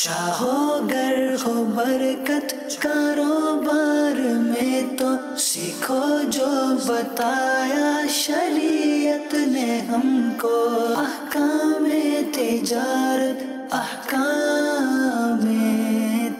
شاہو گر ہو برکت کاروبار میں تو سیکھو جو بتایا شریعت نے ہم کو، احکام تجارت، احکام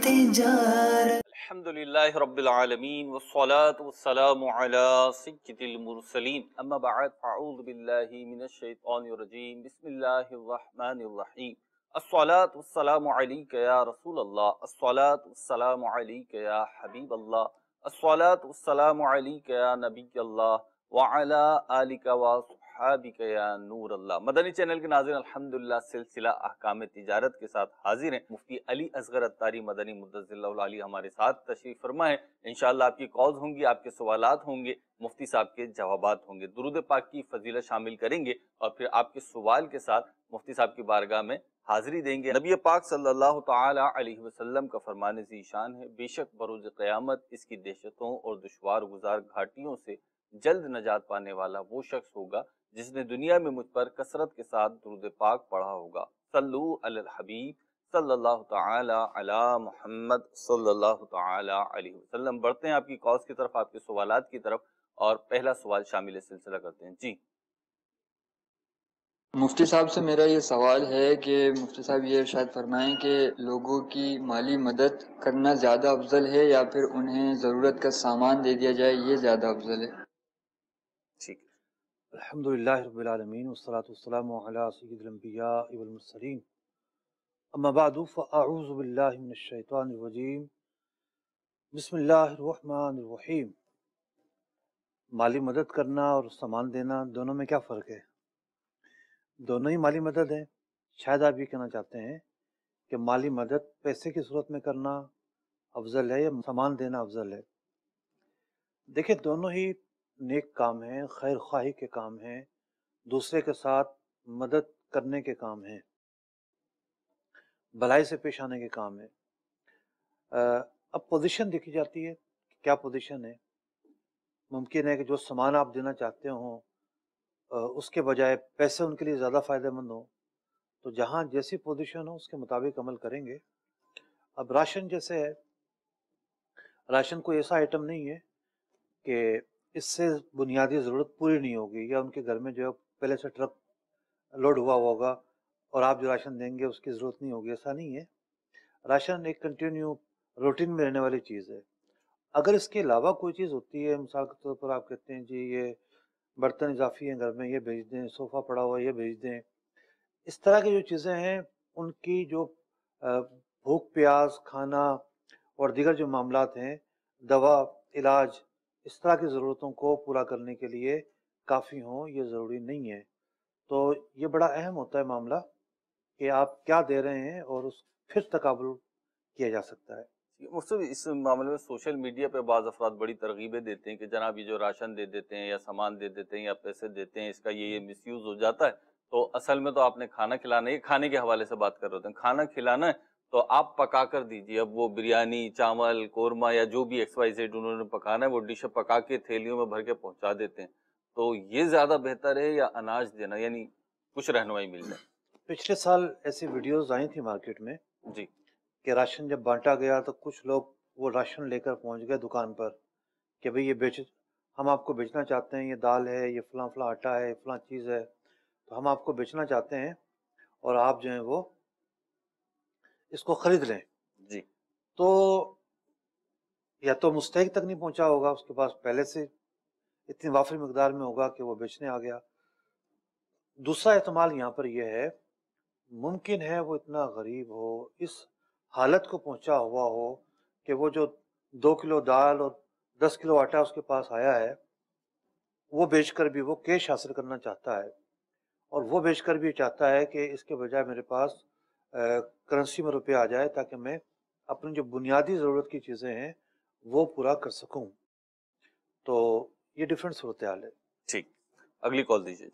تجارت۔ الحمدللہ رب العالمین والصلاة والسلام علی سید المرسلین، اما بعد فاعوذ باللہ من الشیطان الرجیم، بسم اللہ الرحمن الرحیم۔ الصلاة والسلام علیک یا رسول اللہ، الصلاة والسلام علیک یا حبیب اللہ، الصلاة والسلام علیک یا نبی اللہ، وعلی آلک وصحابک یا نور اللہ۔ مدنی چینل کے ناظرین، الحمدللہ سلسلہ احکام تجارت کے ساتھ حاضر ہیں۔ مفتی علی اصغر عطاری مدنی مدظر اللہ علی ہمارے ساتھ تشریف فرما ہے۔ انشاءاللہ آپ کی کالز ہوں گی، آپ کے سوالات ہوں گے، مفتی صاحب کے جوابات ہوں گے، درود پاک کی فضیلت شامل کریں گے اور پھر آپ کے سوال کے ساتھ مفتی صاحب کی بارگاہ میں حاضری دیں گے۔ نبی پاک صلی اللہ تعالی علیہ وسلم کا فرمان ذی شان ہے، بے شک بروز قیامت اس کی دہشتوں اور دشوار گزار گھاٹیوں سے جلد نجات پانے والا وہ شخص ہوگا جس نے دنیا میں مجھ پر کثرت کے ساتھ درود پاک پڑھا ہوگا۔ صلو علی الحبیب صلی اللہ تعالی علی محمد صلی اللہ تعالی علیہ وسلم۔ بڑھتے ہیں آپ کی کالز کی طرف، آپ کے سوالات کی طرف، اور پہلا سوال شامل سلسلہ کرتے ہیں۔ جی مفتی صاحب سے میرا یہ سوال ہے کہ مفتی صاحب یہ ارشاد فرمائیں کہ لوگوں کی مالی مدد کرنا زیادہ افضل ہے یا پھر انہیں ضرورت کا سامان دے دیا جائے، یہ زیادہ افضل ہے؟ ٹھیک ہے۔ الحمدللہ رب العالمین والصلاة والسلام علی سید الانبیاء والمرسلین، اما بعد فاعوذ باللہ من الشیطان الرجیم، بسم اللہ الرحمن الرحیم۔ مالی مدد کرنا اور سامان دینا دونوں میں کیا فرق ہے؟ دونوں ہی مالی مدد ہے۔ شاید آپ یہ کہنا چاہتے ہیں کہ مالی مدد پیسے کی صورت میں کرنا افضل ہے یا سامان دینا افضل ہے۔ دیکھیں، دونوں ہی نیک کام ہیں، خیر خواہی کے کام ہیں، دوسرے کے ساتھ مدد کرنے کے کام ہیں، بھلائی سے پیش آنے کے کام ہیں۔ اب پوزیشن دیکھی جاتی ہے کہ کیا پوزیشن ہے۔ ممکن ہے کہ جو سامان آپ دینا چاہتے ہوں اس کے بجائے پیسے ان کے لیے زیادہ فائدہ مند ہوں، تو جہاں جیسی پوزیشن ہو اس کے مطابق عمل کریں گے۔ اب راشن جیسے ہے، راشن کوئی ایسا آئٹم نہیں ہے کہ اس سے بنیادی ضرورت پوری نہیں ہوگی، یا ان کے گھر میں جو ہے پہلے سے ٹرک لوڈ ہوا ہوگا اور آپ جو راشن دیں گے اس کی ضرورت نہیں ہوگی، ایسا نہیں ہے۔ راشن ایک کنٹینیو روٹین میں رہنے والی چیز ہے۔ اگر اس کے علاوہ کوئی چیز ہوتی ہے، مثال کے طور پر آپ کہتے ہیں جی یہ برتن اضافی ہیں گھر میں، یہ بھیج دیں، صوفہ پڑا ہوا ہے یہ بھیج دیں، اس طرح کی جو چیزیں ہیں ان کی جو بھوک پیاس، کھانا اور دیگر جو معاملات ہیں، دوا، علاج، اس طرح کی ضرورتوں کو پورا کرنے کے لیے کافی ہوں، یہ ضروری نہیں ہے۔ تو یہ بڑا اہم ہوتا ہے معاملہ کہ آپ کیا دے رہے ہیں اور اس پھر تقابل کیا جا سکتا ہے۔ مفتی، اس معاملے میں سوشل میڈیا پہ بعض افراد بڑی ترغیبیں دیتے ہیں کہ جناب یہ جو راشن دے دیتے ہیں یا سامان دے دیتے ہیں یا پیسے دیتے ہیں، اس کا یہ مس یوز ہو جاتا ہے، تو اصل میں تو آپ نے کھانا کھلانا ہے، کھانے کے حوالے سے بات کر رہے ہوتے ہیں، کھانا کھلانا ہے تو آپ پکا کر دیجیے۔ اب وہ بریانی، چاول، قورمہ یا جو بھی ایکس وائی زیڈ انہوں نے پکانا ہے وہ ڈش پکا کے تھیلیوں میں بھر کے پہنچا دیتے ہیں، تو یہ زیادہ بہتر ہے یا اناج دینا؟ یعنی کچھ رہنمائی مل جائے۔ پچھلے سال ایسی ویڈیوز آئی تھی مارکیٹ میں جی کہ راشن جب بانٹا گیا تو کچھ لوگ وہ راشن لے کر پہنچ گئے دکان پر کہ بھئی یہ ہم آپ کو بیچنا چاہتے ہیں، یہ دال ہے، یہ فلاں فلاں آٹا ہے، فلاں چیز ہے، تو ہم آپ کو بیچنا چاہتے ہیں اور آپ جو ہیں وہ اس کو خرید لیں۔ جی تو یا تو مستحق تک نہیں پہنچا ہوگا، اس کے پاس پہلے سے اتنی وافر مقدار میں ہوگا کہ وہ بیچنے آ گیا۔ دوسرا احتمال یہاں پر یہ ہے، ممکن ہے وہ اتنا غریب ہو، اس حالت کو پہنچا ہوا ہو کہ وہ جو 2 کلو دال اور 10 کلو آٹا اس کے پاس آیا ہے وہ بیچ کر بھی وہ کیش حاصل کرنا چاہتا ہے، اور وہ بیچ کر بھی چاہتا ہے کہ اس کے بجائے میرے پاس کرنسی میں روپے آ جائے تاکہ میں اپنی جو بنیادی ضرورت کی چیزیں ہیں وہ پورا کر سکوں۔ تو یہ ڈیفرنٹ صورتحال ہے۔ ٹھیک، اگلی کال دیجیے۔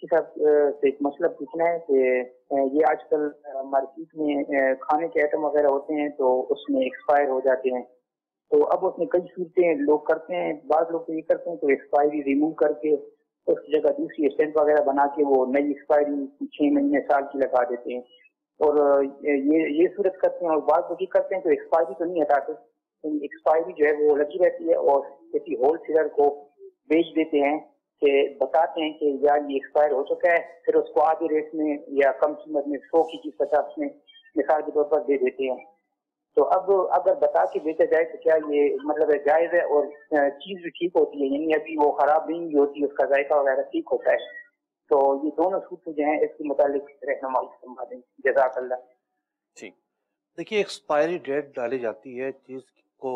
صاحب سے ایک مسئلہ پوچھنا ہے کہ یہ آج کل مارکیٹ میں کھانے کے آئٹم وغیرہ ہوتے ہیں تو اس میں ایکسپائر ہو جاتے ہیں، تو اب اس میں کئی صورتیں لوگ کرتے ہیں، بعض لوگ تو یہ کرتے ہیں تو ایکسپائری ریموو کر کے اس کی جگہ دوسری اسٹیمپ وغیرہ بنا کے وہ نئی ایکسپائری 6 مہینے سال کی لگا دیتے ہیں، اور یہ صورت کرتے ہیں، اور بعض لوگ یہ کرتے ہیں تو ایکسپائری تو نہیں ہٹاتے، ایکسپائری جو ہے وہ لگی رہتی ہے اور کسی ہول سیلر کو بیچ دیتے ہیں کہ بتاتے ہیں کہ یار یہ ایکسپائر ہو چکا ہے، پھر اس کو آدھے ریٹ میں یا کم قیمت میں 100 کی چیز 50 میں مثال کے طور پر دے دیتے ہیں. تو اب اگر بتا کے بیچا جائے تو کیا یہ مطلب ہے جائز ہے، اور چیز بھی ٹھیک ہوتی ہے، یعنی ابھی وہ خراب نہیں بھی ہوتی، اس کا ذائقہ وغیرہ ٹھیک ہوتا ہے. تو یہ دونوں صورتیں جو ہیں اس کے متعلق رہنمائی فرما دیں. جزاک اللہ. ٹھیک. دیکھیے ایکسپائری ڈیٹ ڈالی جاتی ہے چیز کو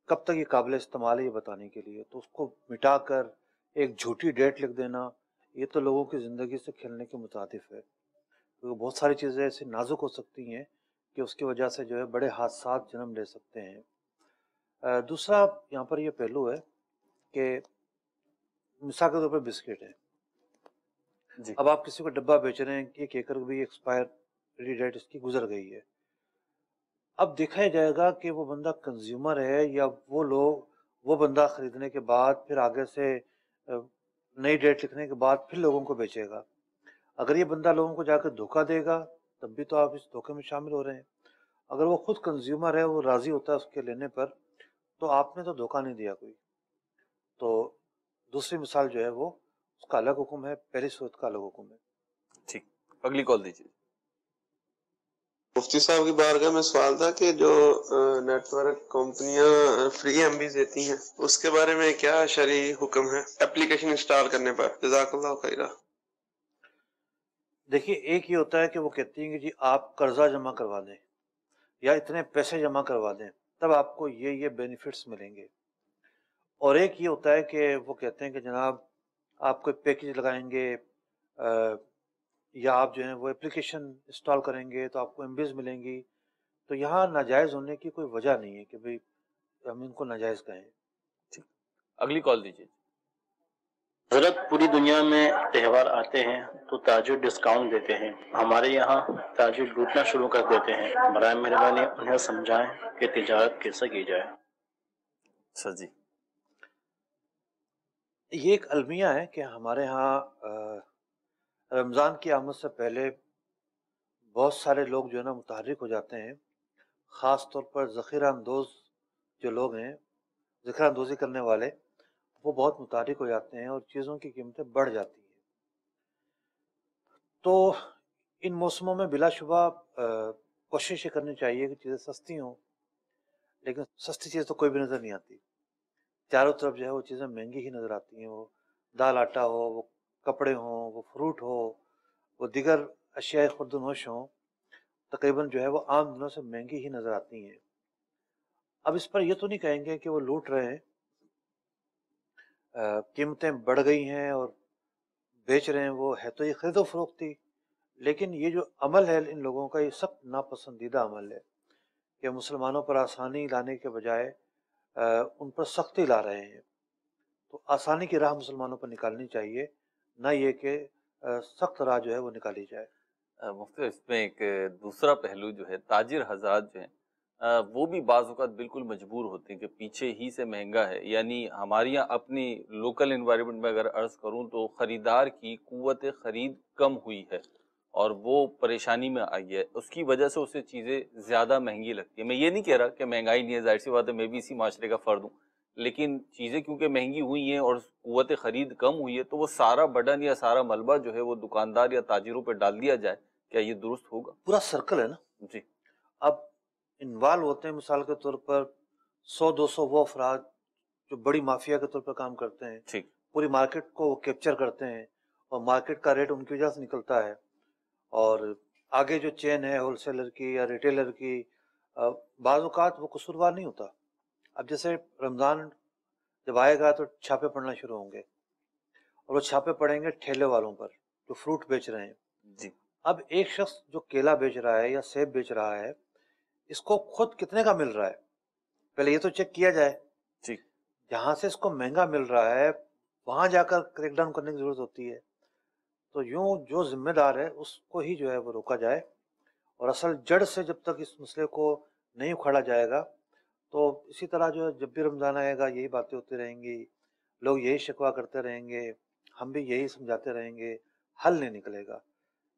کب تک یہ قابل استعمال ہے یہ بتانے کے لیے، تو اس کو مٹا کر ایک جھوٹی ڈیٹ لکھ دینا یہ تو لوگوں کی زندگی سے کھیلنے کے مترادف ہے، کیونکہ بہت ساری چیزیں ایسی نازک ہو سکتی ہیں کہ اس کی وجہ سے جو ہے بڑے حادثات جنم لے سکتے ہیں. دوسرا یہاں پر یہ پہلو ہے کہ مثال کے طور پر بسکٹ ہے، جی اب آپ کسی کو ڈبہ بیچ رہے ہیں یہ کہہ کر بھی ایکسپائری ڈیٹ اس کی گزر گئی ہے. اب دیکھا جائے گا کہ وہ بندہ کنزیومر ہے یا وہ بندہ خریدنے کے بعد پھر آگے سے نئی ڈیٹ لکھنے کے بعد پھر لوگوں کو بیچے گا. اگر یہ بندہ لوگوں کو جا کے دھوکہ دے گا تب بھی تو آپ اس دھوکے میں شامل ہو رہے ہیں. اگر وہ خود کنزیومر ہے، وہ راضی ہوتا ہے اس کے لینے پر، تو آپ نے تو دھوکہ نہیں دیا کوئی. تو دوسری مثال جو ہے وہ اس کا الگ حکم ہے، پہلی صورت کا الگ حکم ہے. ٹھیک. اگلی کال دیجیے. مفتی صاحب کی بارگاہ میں سوال تھا کہ جو نیٹ ورک کمپنیاں فری ایم بی دیتی ہیں اس کے بارے میں کیا شرعی حکم ہے اپلیکیشن انسٹال کرنے پر؟ جزاک اللہ خیرہ. دیکھیے ایک یہ ہوتا ہے کہ وہ کہتی ہیں کہ جی آپ قرضہ جمع کروا دیں یا اتنے پیسے جمع کروا دیں تب آپ کو یہ بینیفٹس ملیں گے، اور ایک یہ ہوتا ہے کہ وہ کہتے ہیں کہ جناب آپ کوئی پیکج لگائیں گے یا آپ جو ہیں وہ اپلیکیشن انسٹال کریں گے تو آپ کو ایم بیز ملیں گی. تو یہاں ناجائز ہونے کی کوئی وجہ نہیں ہے کہ بھئی ہم ان کو ناجائز کہیں. ٹھیک. اگلی کال دیجیے. حضرت پوری دنیا میں تہوار آتے ہیں تو تاجر ڈسکاؤنٹ دیتے ہیں، ہمارے یہاں تاجر لوٹنا شروع کر دیتے ہیں، برائے مہربانی انہیں سمجھائیں کہ تجارت کیسے کی جائے. اچھا جی. یہ ایک المیہ ہے کہ ہمارے ہاں رمضان کی آمد سے پہلے بہت سارے لوگ جو ہے نا متحرک ہو جاتے ہیں، خاص طور پر ذخیرہ اندوز جو لوگ ہیں، ذخیرہ اندوزی کرنے والے، وہ بہت متحرک ہو جاتے ہیں اور چیزوں کی قیمتیں بڑھ جاتی ہیں. تو ان موسموں میں بلا شبہ کوشش یہ کرنی چاہیے کہ چیزیں سستی ہوں، لیکن سستی چیز تو کوئی بھی نظر نہیں آتی. چاروں طرف جو ہے وہ چیزیں مہنگی ہی نظر آتی ہیں، وہ دال آٹا ہو، وہ کپڑے ہوں، وہ فروٹ ہو، وہ دیگر اشیاء خرد و نوش ہوں، تقریباً جو ہے وہ عام دنوں سے مہنگی ہی نظر آتی ہیں. اب اس پر یہ تو نہیں کہیں گے کہ وہ لوٹ رہے ہیں، قیمتیں بڑھ گئی ہیں اور بیچ رہے ہیں، وہ ہے تو یہ خرید و فروختی، لیکن یہ جو عمل ہے ان لوگوں کا یہ سخت ناپسندیدہ عمل ہے کہ مسلمانوں پر آسانی لانے کے بجائے ان پر سختی لا رہے ہیں. تو آسانی کی راہ مسلمانوں پر نکالنی چاہیے، نہ یہ کہ سخت راہ جو ہے وہ نکالی جائے. مفتی اس میں ایک دوسرا پہلو جو ہے، تاجر حضرات جو ہیں وہ بھی بعض اوقات بالکل مجبور ہوتے ہیں کہ پیچھے ہی سے مہنگا ہے. یعنی ہماری یہاں اپنی لوکل انوائرمنٹ میں اگر عرض کروں تو خریدار کی قوت خرید کم ہوئی ہے اور وہ پریشانی میں آئی ہے، اس کی وجہ سے اسے چیزیں زیادہ مہنگی لگتی ہیں. میں یہ نہیں کہہ رہا کہ مہنگائی نہیں ہے، ظاہر سی بات ہے میں بھی اسی معاشرے کا فرد ہوں، لیکن چیزیں کیونکہ مہنگی ہوئی ہیں اور قوت خرید کم ہوئی ہے تو وہ سارا برڈن یا سارا ملبہ جو ہے وہ دکاندار یا تاجروں پہ ڈال دیا جائے، کیا یہ درست ہوگا؟ پورا سرکل ہے نا. جی. اب انوالو ہوتے ہیں مثال کے طور پر 100-200 وہ افراد جو بڑی مافیا کے طور پر کام کرتے ہیں، ٹھیک. پوری مارکیٹ کو وہ کیپچر کرتے ہیں اور مارکیٹ کا ریٹ ان کی وجہ سے نکلتا ہے، اور آگے جو چین ہے ہول سیلر کی یا ریٹیلر کی بعض اوقات وہ قصوروار نہیں ہوتا. اب جیسے رمضان جب آئے گا تو چھاپے پڑنا شروع ہوں گے اور وہ چھاپے پڑیں گے ٹھیلے والوں پر جو فروٹ بیچ رہے ہیں. جی. اب ایک شخص جو کیلا بیچ رہا ہے یا سیب بیچ رہا ہے اس کو خود کتنے کا مل رہا ہے پہلے یہ تو چیک کیا جائے. ٹھیک. جہاں سے اس کو مہنگا مل رہا ہے وہاں جا کر کریک ڈاؤن کرنے کی ضرورت ہوتی ہے. تو یوں جو ذمہ دار ہے اس کو ہی جو ہے وہ روکا جائے، اور اصل جڑ سے جب تک اس مسئلے کو نہیں اکھاڑا جائے گا تو اسی طرح جو ہے جب بھی رمضان آئے گا یہی باتیں ہوتی رہیں گی، لوگ یہی شکوہ کرتے رہیں گے، ہم بھی یہی سمجھاتے رہیں گے، حل نہیں نکلے گا.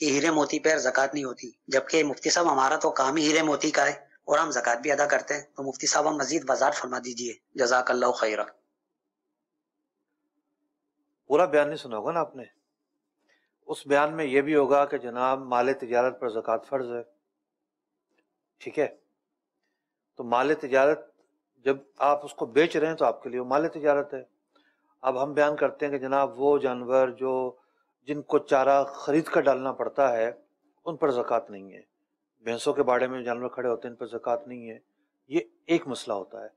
کہ ہیرے موتی پر زکوٰۃ نہیں ہوتی، جبکہ مفتی صاحب ہمارا تو کام ہی ہیرے موتی کا ہے اور ہم زکوٰۃ بھی ادا کرتے ہیں، تو مفتی صاحب ہم مزید وضاحت فرما دیجیے، جزاک اللہ خیرہ۔ پورا بیان نہیں سنا ہوگا نا آپ نے؟ اس بیان میں یہ بھی ہوگا کہ جناب مال تجارت پر زکوٰۃ فرض ہے، ٹھیک ہے؟ تو مال تجارت جب آپ اس کو بیچ رہے ہیں تو آپ کے لیے وہ مال تجارت ہے۔ اب ہم بیان کرتے ہیں کہ جناب وہ جانور جو جن کو چارہ خرید کر ڈالنا پڑتا ہے ان پر زکوٰۃ نہیں ہے، بھینسوں کے باڑے میں جانور کھڑے ہوتے ہیں ان پر زکوٰۃ نہیں ہے، یہ ایک مسئلہ ہوتا ہے۔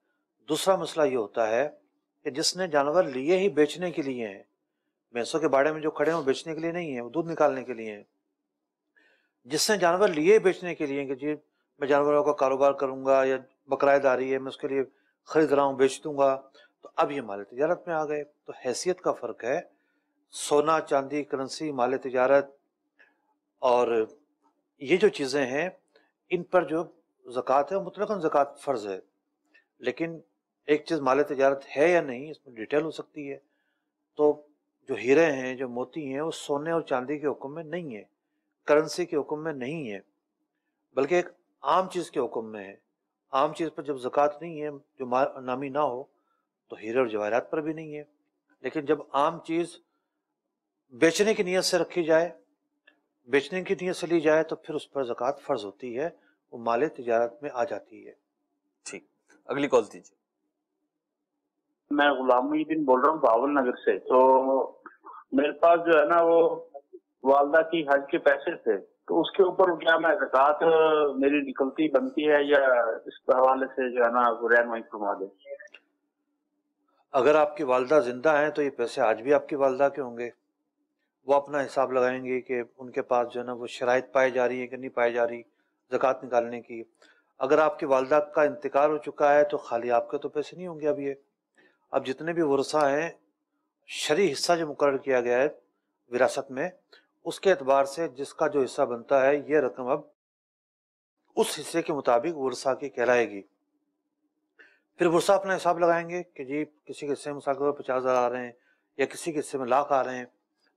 دوسرا مسئلہ یہ ہوتا ہے کہ جس نے جانور لیے ہی بیچنے کے لیے ہیں، بھینسوں کے باڑے میں جو کھڑے ہیں وہ بیچنے کے لیے نہیں ہیں، وہ دودھ نکالنے کے لیے ہیں۔ جس نے جانور لیے بیچنے کے لیے کہ جی میں جانوروں کا کاروبار کروں گا یا بقرہ داری ہے میں اس کے لیے خرید رہا ہوں بیچ دوں گا، تو اب یہ مال تجارت میں آ گئے۔ تو حیثیت کا فرق ہے، سونا چاندی کرنسی مال تجارت، اور یہ جو چیزیں ہیں ان پر جو زکوٰۃ ہے مطلقاً زکوٰۃ فرض ہے، لیکن ایک چیز مال تجارت ہے یا نہیں اس میں ڈیٹیل ہو سکتی ہے۔ تو جو ہیرے ہیں جو موتی ہیں وہ سونے اور چاندی کے حکم میں نہیں ہے، کرنسی کے حکم میں نہیں ہے، بلکہ ایک عام چیز کے حکم میں ہے۔ عام چیز پر جب زکوٰۃ نہیں ہے جو نامی نہ ہو تو ہیرے اور جواہرات پر بھی نہیں ہے، لیکن جب عام چیز بیچنے کی نیت سے رکھی جائے، بیچنے کی نیت سے لی جائے تو پھر اس پر زکوٰۃ فرض ہوتی ہے، وہ مال تجارت میں آ جاتی ہے۔ ٹھیک، اگلی کال دیجیے۔ میں غلام محی الدین بول رہا ہوں بھاول نگر سے۔ تو میرے پاس جو ہے نا وہ والدہ کی حج کے پیسے تھے، تو اس کے اوپر کیا میں زکوٰۃ میری نکلتی بنتی ہے یا اس حوالے سے جو ہے نا وہ رہنمائی فرما دیں؟ اگر آپ کی والدہ زندہ ہیں تو یہ پیسے آج بھی آپ کی والدہ کے ہوں گے، وہ اپنا حساب لگائیں گے کہ ان کے پاس جو ہے نا وہ شرائط پائی جا رہی ہے کہ نہیں پائی جا رہی زکوٰۃ نکالنے کی۔ اگر آپ کی والدہ کا انتقال ہو چکا ہے تو خالی آپ کے تو پیسے نہیں ہوں گے اب یہ۔ اب جتنے بھی ورثہ ہیں شرعی حصہ جو مقرر کیا گیا ہے وراثت میں، اس کے اعتبار سے جس کا جو حصہ بنتا ہے یہ رقم اب اس حصے کے مطابق ورثہ کی کہلائے گی۔ پھر ورثہ اپنا حساب لگائیں گے کہ جی کسی کے حصے میں مثال کے طور پر 50,000 آ رہے ہیں یا کسی کے حصے میں لاکھ آ رہے ہیں،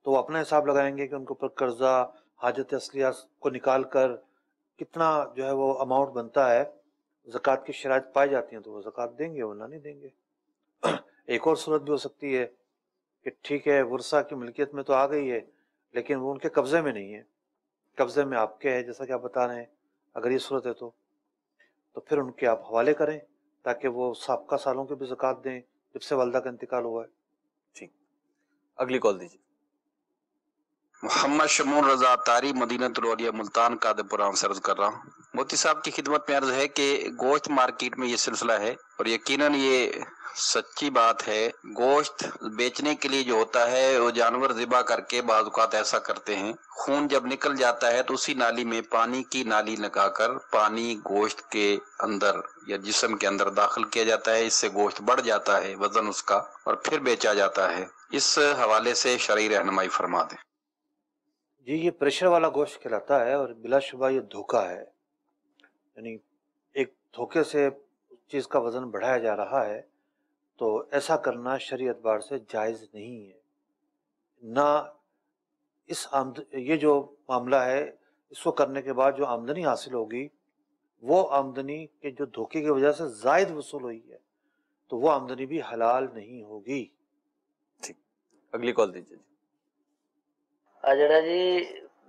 تو وہ اپنا حساب لگائیں گے کہ ان کے اوپر قرضہ حاجت اصلیہ کو نکال کر کتنا جو ہے وہ اماؤنٹ بنتا ہے، زکوٰۃ کی شرائط پائی جاتی ہیں تو وہ زکوٰۃ دیں گے ورنہ نہیں دیں گے۔ ایک اور صورت بھی ہو سکتی ہے کہ ٹھیک ہے ورثہ کی ملکیت میں تو آ گئی ہے لیکن وہ ان کے قبضے میں نہیں ہے، قبضے میں آپ کے ہے جیسا کہ آپ بتا رہے ہیں، اگر یہ صورت ہے تو پھر ان کے آپ حوالے کریں تاکہ وہ سابقہ سالوں کے بھی زکوٰۃ دیں جب سے والدہ کا انتقال ہوا ہے۔ ٹھیک، اگلی کال دیجیے۔ محمد شمون رضا تاری مدینہ الاولیاء ملتان قادم پورہ سے عرض کر رہا ہوں۔ مفتی صاحب کی خدمت میں عرض ہے کہ گوشت مارکیٹ میں یہ سلسلہ ہے اور یقیناً یہ سچی بات ہے، گوشت بیچنے کے لیے جو ہوتا ہے وہ جانور ذبح کر کے بعض اوقات ایسا کرتے ہیں، خون جب نکل جاتا ہے تو اسی نالی میں پانی کی نالی لگا کر پانی گوشت کے اندر یا جسم کے اندر داخل کیا جاتا ہے، اس سے گوشت بڑھ جاتا ہے وزن اس کا اور پھر بیچا جاتا ہے۔ اس حوالے سے شرعی رہنمائی فرما دیں۔ جی یہ پریشر والا گوشت کہلاتا ہے اور بلا شبہ یہ دھوکہ ہے، یعنی ایک دھوکے سے چیز کا وزن بڑھایا جا رہا ہے، تو ایسا کرنا شرعی اعتبار سے جائز نہیں ہے۔ نہ یہ جو معاملہ ہے اس کو کرنے کے بعد جو آمدنی حاصل ہوگی وہ آمدنی کے جو دھوکے کی وجہ سے زائد وصول ہوئی ہے تو وہ آمدنی بھی حلال نہیں ہوگی۔ ٹھیک، اگلی کال دیجیے۔ جڑا جی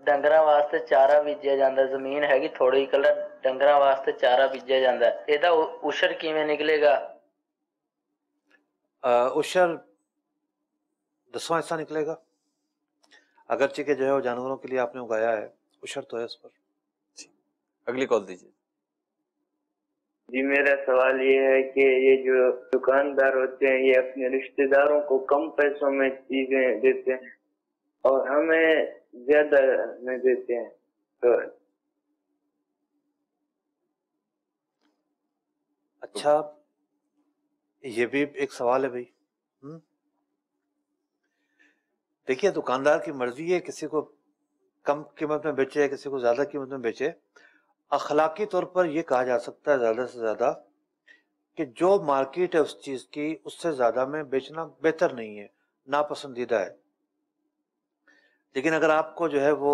ڈنگراں واسطے چارہ بیجیا جاندا، زمین ہے تھوڑی کلا ڈنگراں واسطے چارہ بیجیا جاندا، ایدا عشر کیویں نکلے گا؟ عشر 10واں حصہ نکلے گا، اگرچہ کہ جو ہے وہ جانوروں کے لیے آپ نے اگایا ہے، عشر تو ہے اس پر۔ اگلی کال دیجیے۔ جی میرا سوال یہ ہے کہ یہ جو دکاندار ہوتے ہیں یہ اپنے رشتہ داروں کو کم پیسوں میں چیزیں دیتے ہیں اور ہمیں زیادہ میں دیتے ہیں، تو اچھا یہ بھی ایک سوال ہے بھائی۔ دیکھیے دکاندار کی مرضی ہے، کسی کو کم قیمت میں بیچے کسی کو زیادہ قیمت میں بیچے۔ اخلاقی طور پر یہ کہا جا سکتا ہے زیادہ سے زیادہ کہ جو مارکیٹ ہے اس چیز کی اس سے زیادہ میں بیچنا بہتر نہیں ہے، ناپسندیدہ ہے۔ لیکن اگر آپ کو جو ہے وہ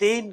3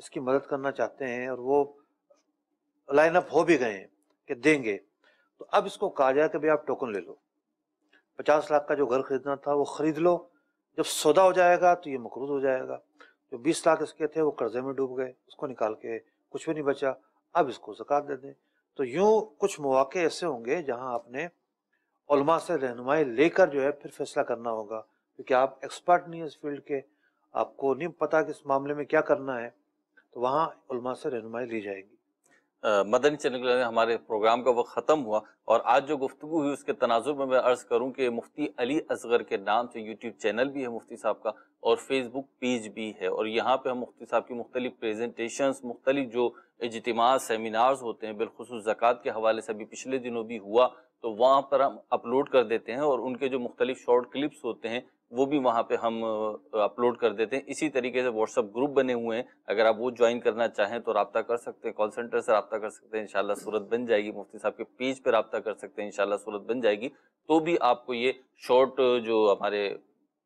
اس کی مدد کرنا چاہتے ہیں اور وہ لائن اپ ہو بھی گئے ہیں کہ دیں گے، تو اب اس کو کہا جائے کہ بھائی آپ ٹوکن لے لو، 50 لاکھ کا جو گھر خریدنا تھا وہ خرید لو، جب سودا ہو جائے گا تو یہ مقروض ہو جائے گا، جو 20 لاکھ اس کے تھے وہ قرضے میں ڈوب گئے، اس کو نکال کے کچھ بھی نہیں بچا، اب اس کو زکوٰۃ دے دیں۔ تو یوں کچھ مواقع ایسے ہوں گے جہاں آپ نے علماء سے رہنمائی لے کر جو ہے پھر فیصلہ کرنا ہوگا، کیونکہ آپ ایکسپرٹ نہیں ہیں اس فیلڈ کے، آپ کو نہیں پتا کہ اس معاملے میں کیا کرنا ہے، تو وہاں علماء سے رہنمائی لی جائے گی۔ مدنی چینل میں ہمارے پروگرام کا وقت ختم ہوا، اور آج جو گفتگو ہوئی اس کے تناظر میں عرض کروں کہ مفتی علی اصغر کے نام سے یوٹیوب چینل بھی ہے مفتی صاحب کا، اور فیس بک پیج بھی ہے، اور یہاں پہ ہم مفتی صاحب کی مختلف پریزنٹیشنز، مختلف جو اجتماعات، سیمینارز ہوتے ہیں، بالخصوص زکوٰۃ کے حوالے سے ابھی پچھلے دنوں بھی ہوا، تو وہاں پر ہم اپلوڈ کر دیتے ہیں، اور ان کے جو مختلف شارٹ کلپس ہوتے ہیں وہ بھی وہاں پہ ہم اپلوڈ کر دیتے ہیں۔ اسی طریقے سے واٹس ایپ گروپ بنے ہوئے ہیں، اگر آپ وہ جوائن کرنا چاہیں تو رابطہ کر سکتے ہیں، کال سینٹر سے رابطہ کر سکتے ہیں، انشاءاللہ صورت بن جائے گی، مفتی صاحب کے پیج پہ رابطہ کر سکتے ہیں، انشاءاللہ صورت بن جائے گی، تو بھی آپ کو یہ شارٹ جو ہمارے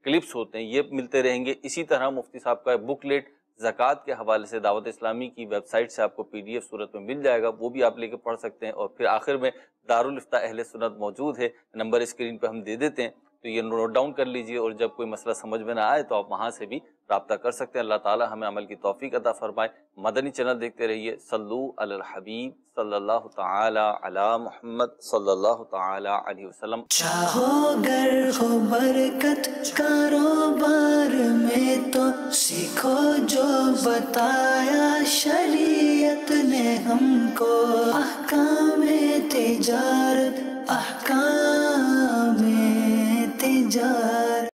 کلپس ہوتے ہیں یہ ملتے رہیں گے۔ اسی طرح مفتی صاحب کا بک لیٹ زکوٰۃ کے حوالے سے دعوت اسلامی کی ویب سائٹ سے آپ کو PDF صورت میں مل جائے گا، وہ بھی آپ لے کے پڑھ سکتے ہیں۔ اور پھر آخر میں دارالفتہ اہل سنت موجود ہے، نمبر اسکرین پہ ہم دے دیتے ہیں، تو یہ نوٹ ڈاؤن کر لیجئے، اور جب کوئی مسئلہ سمجھ میں نہ آئے تو آپ وہاں سے بھی رابطہ کر سکتے ہیں۔ اللہ تعالی ہمیں عمل کی توفیق عطا فرمائے۔ مدنی چینل دیکھتے رہیے۔ صلو علی الحبیب صلی اللہ تعالی علی محمد صلی اللہ تعالی علیہ وسلم۔ چاہو گر ہو برکت کاروبار میں تو سیکھو جو بتایا شریعت نے ہم کو، احکام تجارت، احکام تجارت۔